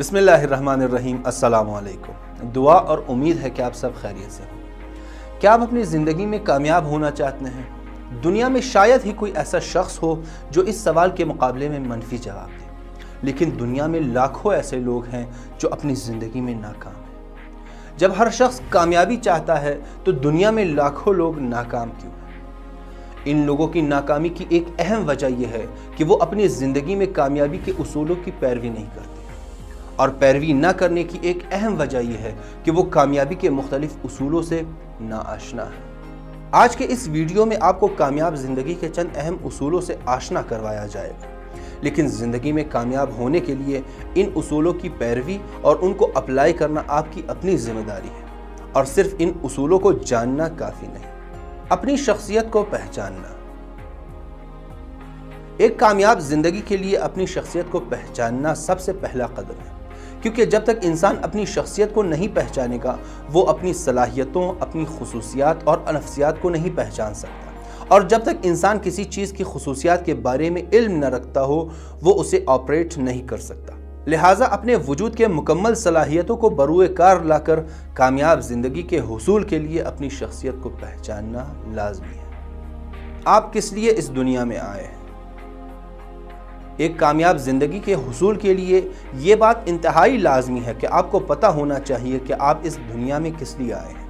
بسم اللہ الرحمن الرحیم۔ السلام علیکم۔ دعا اور امید ہے کہ آپ سب خیریت سے ہوں۔ کیا آپ اپنی زندگی میں کامیاب ہونا چاہتے ہیں؟ دنیا میں شاید ہی کوئی ایسا شخص ہو جو اس سوال کے مقابلے میں منفی جواب دے، لیکن دنیا میں لاکھوں ایسے لوگ ہیں جو اپنی زندگی میں ناکام ہیں۔ جب ہر شخص کامیابی چاہتا ہے تو دنیا میں لاکھوں لوگ ناکام کیوں ہیں؟ ان لوگوں کی ناکامی کی ایک اہم وجہ یہ ہے کہ وہ اپنی زندگی میں کامیابی کے اصولوں کی پیروی نہیں کرتے، اور پیروی نہ کرنے کی ایک اہم وجہ یہ ہے کہ وہ کامیابی کے مختلف اصولوں سے ناآشنا ہے۔ آج کے اس ویڈیو میں آپ کو کامیاب زندگی کے چند اہم اصولوں سے آشنا کروایا جائے گا، لیکن زندگی میں کامیاب ہونے کے لیے ان اصولوں کی پیروی اور ان کو اپلائی کرنا آپ کی اپنی ذمہ داری ہے، اور صرف ان اصولوں کو جاننا کافی نہیں۔ اپنی شخصیت کو پہچاننا۔ ایک کامیاب زندگی کے لیے اپنی شخصیت کو پہچاننا سب سے پہلا قدم ہے، کیونکہ جب تک انسان اپنی شخصیت کو نہیں پہچانے گا وہ اپنی صلاحیتوں، اپنی خصوصیات اور نفسیات کو نہیں پہچان سکتا، اور جب تک انسان کسی چیز کی خصوصیات کے بارے میں علم نہ رکھتا ہو وہ اسے آپریٹ نہیں کر سکتا۔ لہٰذا اپنے وجود کے مکمل صلاحیتوں کو بروئے کار لا کر کامیاب زندگی کے حصول کے لیے اپنی شخصیت کو پہچاننا لازمی ہے۔ آپ کس لیے اس دنیا میں آئے ہیں؟ ایک کامیاب زندگی کے حصول کے لیے یہ بات انتہائی لازمی ہے کہ آپ کو پتہ ہونا چاہیے کہ آپ اس دنیا میں کس لیے آئے ہیں۔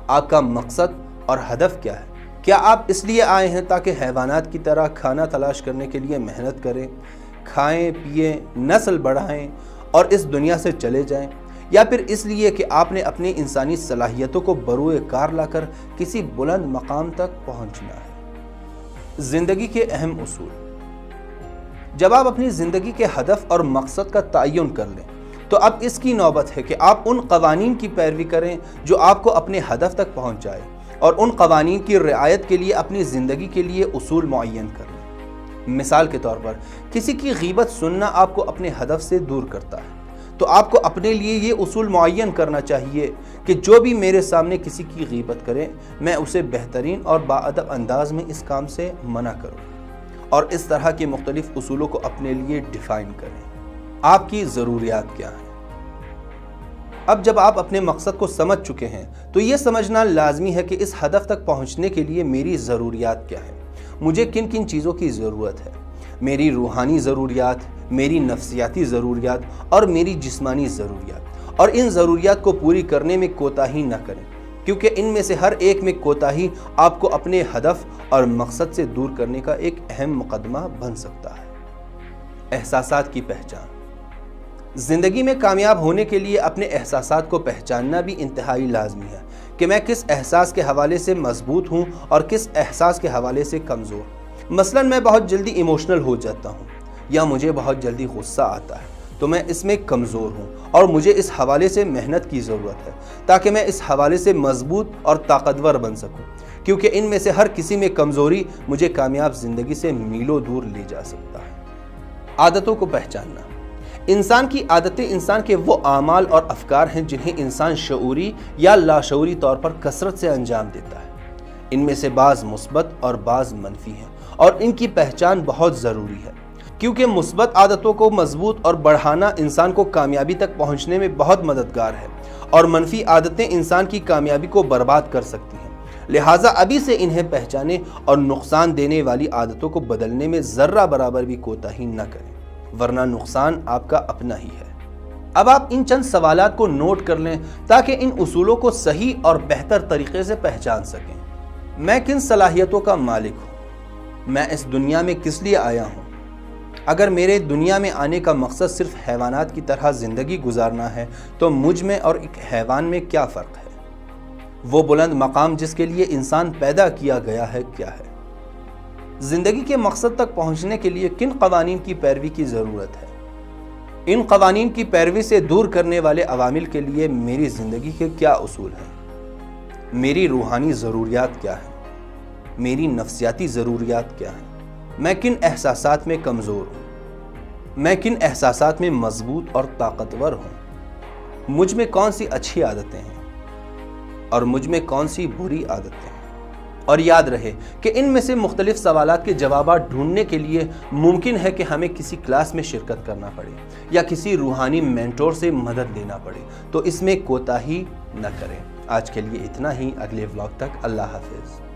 آپ کا مقصد اور ہدف کیا ہے؟ کیا آپ اس لیے آئے ہیں تاکہ حیوانات کی طرح کھانا تلاش کرنے کے لیے محنت کریں، کھائیں پیئیں، نسل بڑھائیں اور اس دنیا سے چلے جائیں، یا پھر اس لیے کہ آپ نے اپنی انسانی صلاحیتوں کو بروئے کار لا کر کسی بلند مقام تک پہنچنا ہے؟ زندگی کے اہم اصول۔ جب آپ اپنی زندگی کے ہدف اور مقصد کا تعین کر لیں تو اب اس کی نوبت ہے کہ آپ ان قوانین کی پیروی کریں جو آپ کو اپنے ہدف تک پہنچ جائے، اور ان قوانین کی رعایت کے لیے اپنی زندگی کے لیے اصول معین کر لیں۔ مثال کے طور پر کسی کی غیبت سننا آپ کو اپنے ہدف سے دور کرتا ہے، تو آپ کو اپنے لیے یہ اصول معین کرنا چاہیے کہ جو بھی میرے سامنے کسی کی غیبت کرے میں اسے بہترین اور باادب انداز میں اس کام سے منع کروں، اور اس طرح کے مختلف اصولوں کو اپنے لیے ڈیفائن کریں۔ آپ کی ضروریات کیا ہیں؟ اب جب آپ اپنے مقصد کو سمجھ چکے ہیں تو یہ سمجھنا لازمی ہے کہ اس ہدف تک پہنچنے کے لیے میری ضروریات کیا ہیں، مجھے کن کن چیزوں کی ضرورت ہے۔ میری روحانی ضروریات، میری نفسیاتی ضروریات اور میری جسمانی ضروریات، اور ان ضروریات کو پوری کرنے میں کوتاہی نہ کریں، کیونکہ ان میں سے ہر ایک میں کوتاہی آپ کو اپنے ہدف اور مقصد سے دور کرنے کا ایک اہم مقدمہ بن سکتا ہے۔ احساسات کی پہچان۔ زندگی میں کامیاب ہونے کے لیے اپنے احساسات کو پہچاننا بھی انتہائی لازمی ہے کہ میں کس احساس کے حوالے سے مضبوط ہوں اور کس احساس کے حوالے سے کمزور۔ مثلاً میں بہت جلدی ایموشنل ہو جاتا ہوں، یا مجھے بہت جلدی غصہ آتا ہے، تو میں اس میں کمزور ہوں اور مجھے اس حوالے سے محنت کی ضرورت ہے تاکہ میں اس حوالے سے مضبوط اور طاقتور بن سکوں، کیونکہ ان میں سے ہر کسی میں کمزوری مجھے کامیاب زندگی سے میلوں دور لے جا سکتا ہے۔ عادتوں کو پہچاننا۔ انسان کی عادتیں انسان کے وہ اعمال اور افکار ہیں جنہیں انسان شعوری یا لاشعوری طور پر کثرت سے انجام دیتا ہے۔ ان میں سے بعض مثبت اور بعض منفی ہیں، اور ان کی پہچان بہت ضروری ہے، کیونکہ مثبت عادتوں کو مضبوط اور بڑھانا انسان کو کامیابی تک پہنچنے میں بہت مددگار ہے، اور منفی عادتیں انسان کی کامیابی کو برباد کر سکتی ہیں۔ لہٰذا ابھی سے انہیں پہچانیں اور نقصان دینے والی عادتوں کو بدلنے میں ذرہ برابر بھی کوتاہی نہ کریں، ورنہ نقصان آپ کا اپنا ہی ہے۔ اب آپ ان چند سوالات کو نوٹ کر لیں تاکہ ان اصولوں کو صحیح اور بہتر طریقے سے پہچان سکیں۔ میں کن صلاحیتوں کا مالک ہوں؟ میں اس دنیا میں کس لیے آیا ہوں؟ اگر میرے دنیا میں آنے کا مقصد صرف حیوانات کی طرح زندگی گزارنا ہے تو مجھ میں اور ایک حیوان میں کیا فرق ہے؟ وہ بلند مقام جس کے لیے انسان پیدا کیا گیا ہے کیا ہے؟ زندگی کے مقصد تک پہنچنے کے لیے کن قوانین کی پیروی کی ضرورت ہے؟ ان قوانین کی پیروی سے دور کرنے والے عوامل کے لیے میری زندگی کے کیا اصول ہیں؟ میری روحانی ضروریات کیا ہیں؟ میری نفسیاتی ضروریات کیا ہیں؟ میں کن احساسات میں کمزور ہوں؟ میں کن احساسات میں مضبوط اور طاقتور ہوں؟ مجھ میں کون سی اچھی عادتیں ہیں اور مجھ میں کون سی بری عادتیں ہیں؟ اور یاد رہے کہ ان میں سے مختلف سوالات کے جوابات ڈھونڈنے کے لیے ممکن ہے کہ ہمیں کسی کلاس میں شرکت کرنا پڑے یا کسی روحانی مینٹور سے مدد لینا پڑے، تو اس میں کوتاہی نہ کریں۔ آج کے لیے اتنا ہی، اگلے ولاگ تک اللہ حافظ۔